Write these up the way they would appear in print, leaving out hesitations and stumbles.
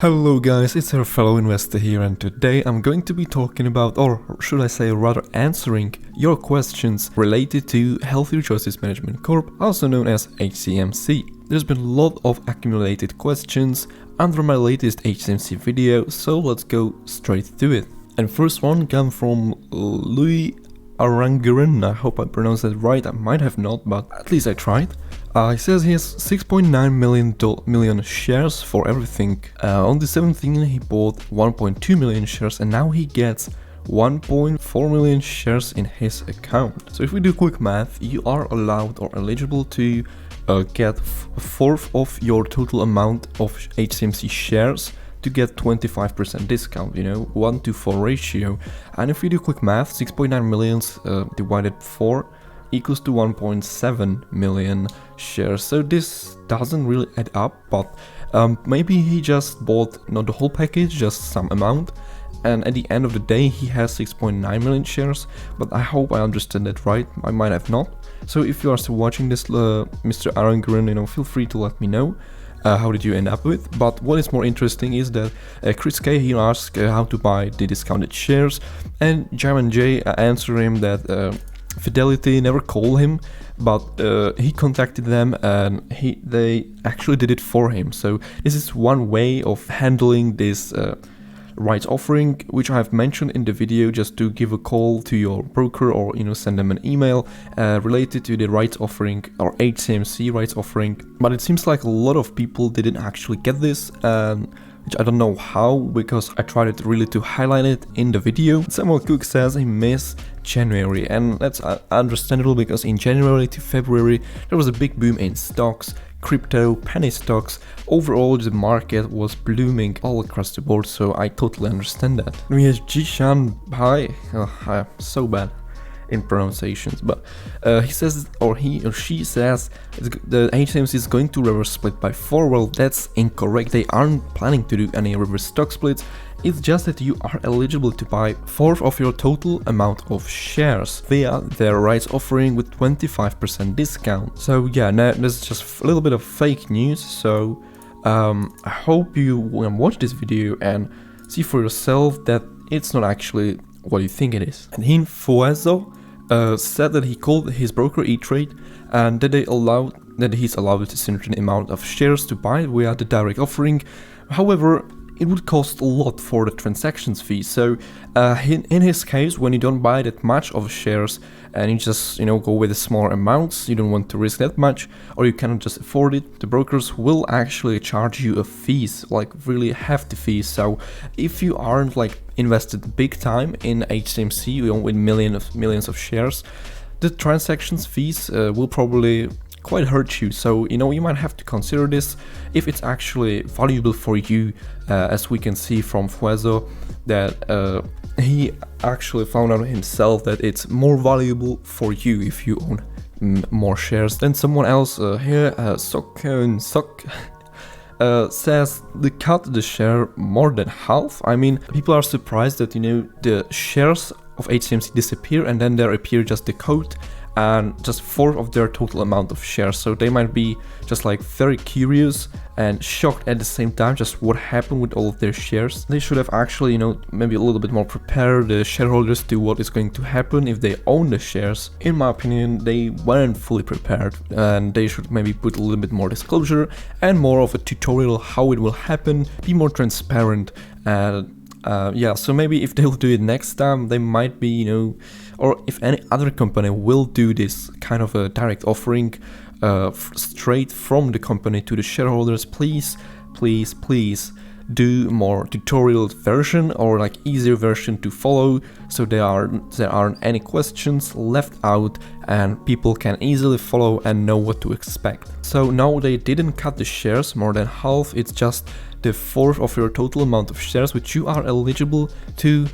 Hello guys, it's your fellow investor here, and today I'm going to be talking about, or should I say rather answering, your questions related to Healthy Resources Management Corp, also known as HCMC. There's been a lot of accumulated questions under my latest HCMC video, so let's go straight to it. And first one comes from Louis Aranguren. I hope I pronounced that right. I might have not, but at least I tried. He says he has 6.9 million shares for everything. On the 17th he bought 1.2 million shares, and now he gets 1.4 million shares in his account. So if we do quick math, you are allowed or eligible to get a fourth of your total amount of HCMC shares to get 25% discount, 1-to-4 ratio. And if we do quick math, 6.9 millions divided 4 equals to 1.7 million shares. So this doesn't really add up, but maybe he just bought not the whole package, just some amount, and at the end of the day he has 6.9 million shares. But I hope I understand that right. I might have not. So if you are still watching this, Mr. Arangren, feel free to let me know. How did you end up with? But what is more interesting is that Chris K here asked how to buy the discounted shares, and Jaman J answered him that Fidelity never called him, but he contacted them and they actually did it for him. So this is one way of handling this rights offering, which I have mentioned in the video, just to give a call to your broker or send them an email related to the rights offering or HCMC rights offering. But it seems like a lot of people didn't actually get this, which I don't know how, because I tried it really to highlight it in the video. Samuel Cook says he missed January, and that's understandable because in January to February there was a big boom in stocks, crypto, penny stocks. Overall the market was blooming all across the board, so I totally understand that. We have Jishan Bai. I'm so bad in pronunciations, but he says, or he or she says, the HCMC is going to reverse split by 4. Well, that's incorrect. They aren't planning to do any reverse stock splits. It's just that you are eligible to buy 1/4 of your total amount of shares via their rights offering with 25% discount. So yeah, now this is just a little bit of fake news. So I hope you watch this video and see for yourself that it's not actually what you think it is. And Hinfuezo said that he called his broker E-Trade and that he's allowed a certain amount of shares to buy via the direct offering. However, it would cost a lot for the transactions fee. So in his case, when you don't buy that much of shares and you just go with the smaller amounts, you don't want to risk that much, or you cannot just afford it, the brokers will actually charge you a fees, like really hefty fees. So if you aren't invested big time in HCMC with millions of shares, the transactions fees will probably quite hurt you. So you might have to consider this if it's actually valuable for you, as we can see from Fuezo that he actually found out himself that it's more valuable for you if you own more shares than someone else. Here Sok says they cut the share more than half. I mean, people are surprised that the shares of HCMC disappear and then there appear just the code and just 1/4 of their total amount of shares. So they might be just very curious and shocked at the same time just what happened with all of their shares. They should have actually maybe a little bit more prepared the shareholders to what is going to happen if they own the shares. In my opinion, they weren't fully prepared, and they should maybe put a little bit more disclosure and more of a tutorial how it will happen, be more transparent. Yeah, so maybe if they'll do it next time, they might be, or if any other company will do this kind of a direct offering straight from the company to the shareholders, please do more tutorial version or easier version to follow, so there aren't any questions left out and people can easily follow and know what to expect. So now they didn't cut the shares more than half, it's just the 1/4 of your total amount of shares which you are eligible to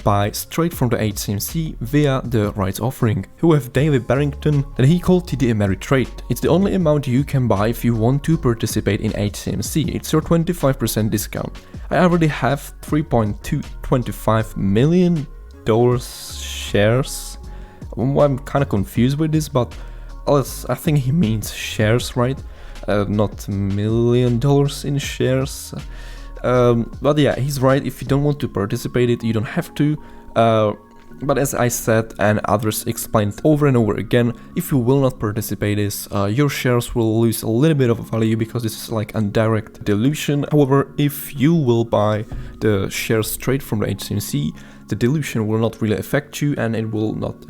buy straight from the HCMC via the rights offering. Who have David Barrington that he called TD Ameritrade. It's the only amount you can buy if you want to participate in HCMC. It's your 25% discount. I already have $3.25 million shares. I'm kind of confused with this, but I think he means shares, right? Not $1 million in shares. But yeah, he's right. If you don't want to participate in it, you don't have to. But as I said and others explained over and over again, if you will not participate in this, your shares will lose a little bit of value because this is like a direct dilution. However, if you will buy the shares straight from the HCMC, the dilution will not really affect you and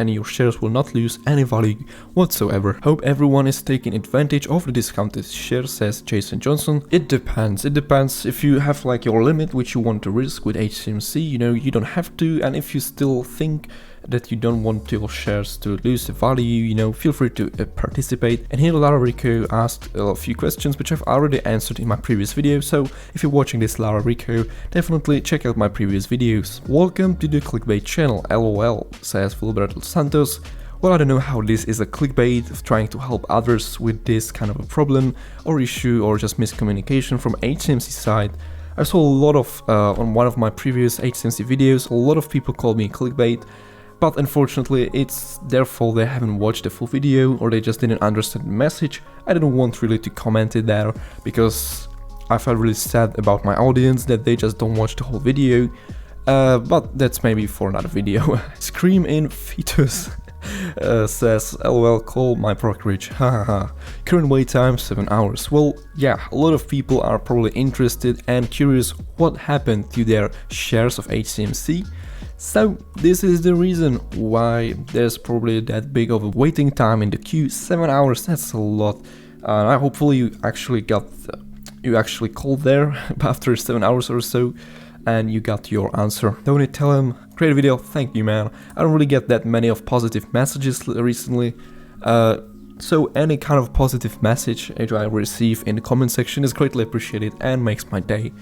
your shares will not lose any value whatsoever. Hope everyone is taking advantage of the discounted shares, says Jason Johnson. It depends. If you have like your limit which you want to risk with HCMC, you don't have to, and if you still think that you don't want your shares to lose value, feel free to participate. And here Lara Rico asked a few questions which I've already answered in my previous video, so if you're watching this, Lara Rico, definitely check out my previous videos. Welcome to the clickbait channel, LOL, says Wilberto Santos. Well, I don't know how this is a clickbait of trying to help others with this kind of a problem or issue or just miscommunication from HCMC side. I saw a lot of, on one of my previous HCMC videos, a lot of people called me clickbait. But unfortunately, it's their fault. They haven't watched the full video or they just didn't understand the message. I didn't want really to comment it there because I felt really sad about my audience that they just don't watch the whole video. But that's maybe for another video. Scream in fetus says, LOL, call my brokerage, hahaha. Current wait time 7 hours. Well, yeah, a lot of people are probably interested and curious what happened to their shares of HCMC. So this is the reason why there's probably that big of a waiting time in the queue. 7 hours, that's a lot. Hopefully you actually called there after 7 hours or so and you got your answer. Don't tell him, great video, thank you man. I don't really get that many of positive messages recently. So any kind of positive message that I receive in the comment section is greatly appreciated and makes my day.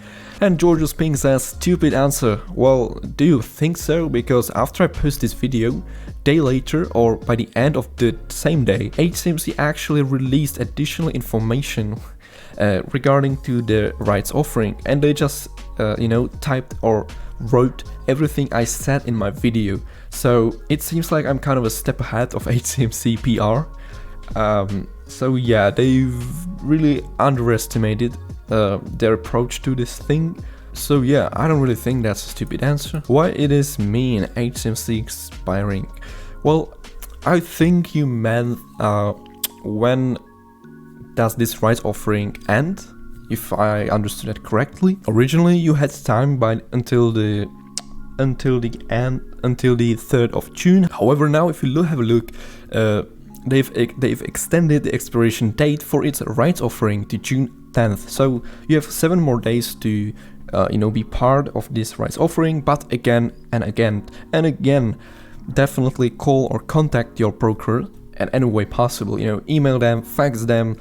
And Georgios Ping says, stupid answer. Well, do you think so? Because after I post this video, day later or by the end of the same day, HCMC actually released additional information regarding to the rights offering, and they just typed or wrote everything I said in my video. So it seems like I'm kind of a step ahead of HCMC PR. So yeah, they've really underestimated their approach to this thing. So yeah, I don't really think that's a stupid answer. Why it is mean HCMC expiring? Well, I think you meant when does this rights offering end? If I understood that correctly. Originally you had time until the 3rd of June. However, now if you have a look, they've extended the expiration date for its rights offering to June 10th. So you have 7 more days to be part of this rights offering. But again and again and again, definitely call or contact your broker in any way possible. Email them, fax them,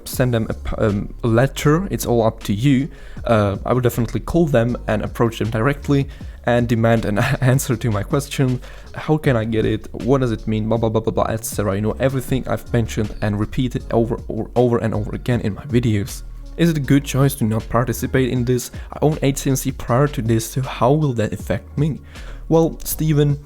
send them a letter. It's all up to you. I would definitely call them and approach them directly and demand an answer to my question. How can I get it? What does it mean? Blah blah blah blah blah, etc. Everything I've mentioned and repeated over and over again in my videos. Is it a good choice to not participate in this? I own HCMC prior to this, so how will that affect me? Well, Steven,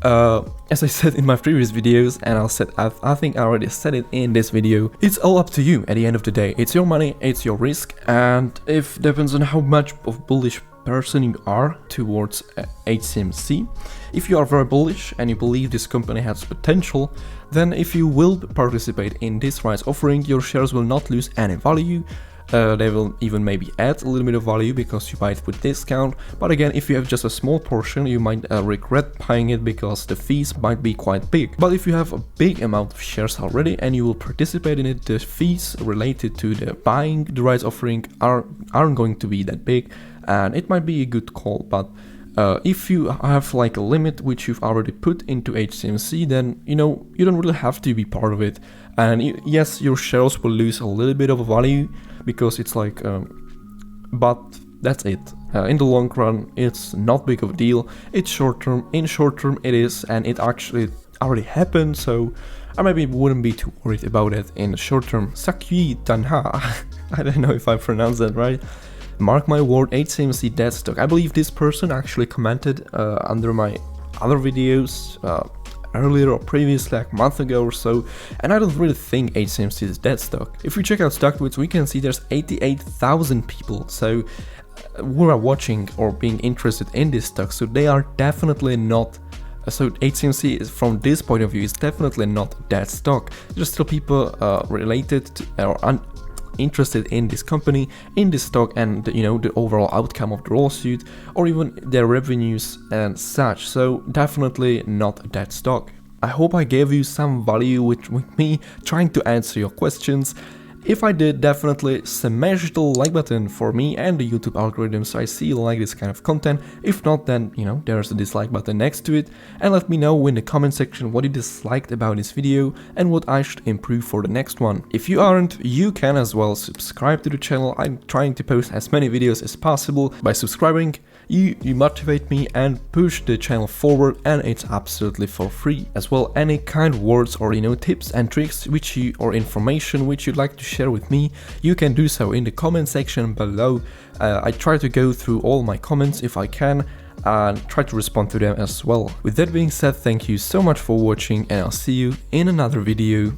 as I said in my previous videos, and I think I already said it in this video, it's all up to you at the end of the day. It's your money, it's your risk, and it depends on how much of bullish person you are towards HCMC. If you are very bullish and you believe this company has potential, then if you will participate in this rights offering, your shares will not lose any value. They will even maybe add a little bit of value because you buy it with discount. But again, if you have just a small portion, you might regret buying it because the fees might be quite big. But if you have a big amount of shares already and you will participate in it, the fees related to the buying the rights offering aren't going to be that big, and it might be a good call. But if you have like a limit which you've already put into HCMC, then you don't really have to be part of it. And yes, your shares will lose a little bit of value because it's like, but that's it. In the long run, it's not big of a deal. It's short term. In short term, it is, and it actually already happened. So I maybe wouldn't be too worried about it in the short term. Sakyi Tanha, I don't know if I pronounced that right. Mark my word, HCMC dead stock. I believe this person actually commented under my other videos earlier or previously, like a month ago or so, and I don't really think HCMC is dead stock. If we check out StockTwits, we can see there's 88,000 people, so who are watching or being interested in this stock, so they are definitely not. So HCMC is, from this point of view, is definitely not that stock. There's still people related to, or interested in this company, in this stock, and the overall outcome of the lawsuit, or even their revenues and such. So definitely not that stock. I hope I gave you some value with me trying to answer your questions. If I did, definitely smash the like button for me and the YouTube algorithm so I see you like this kind of content. If not, then there's a dislike button next to it, and let me know in the comment section what you disliked about this video and what I should improve for the next one. If you aren't, you can as well subscribe to the channel. I'm trying to post as many videos as possible. By subscribing, you motivate me and push the channel forward, and it's absolutely for free. As well, any kind words or tips and tricks or information which you'd like to share with me, you can do so in the comment section below. I try to go through all my comments if I can and try to respond to them as well. With that being said, thank you so much for watching, and I'll see you in another video.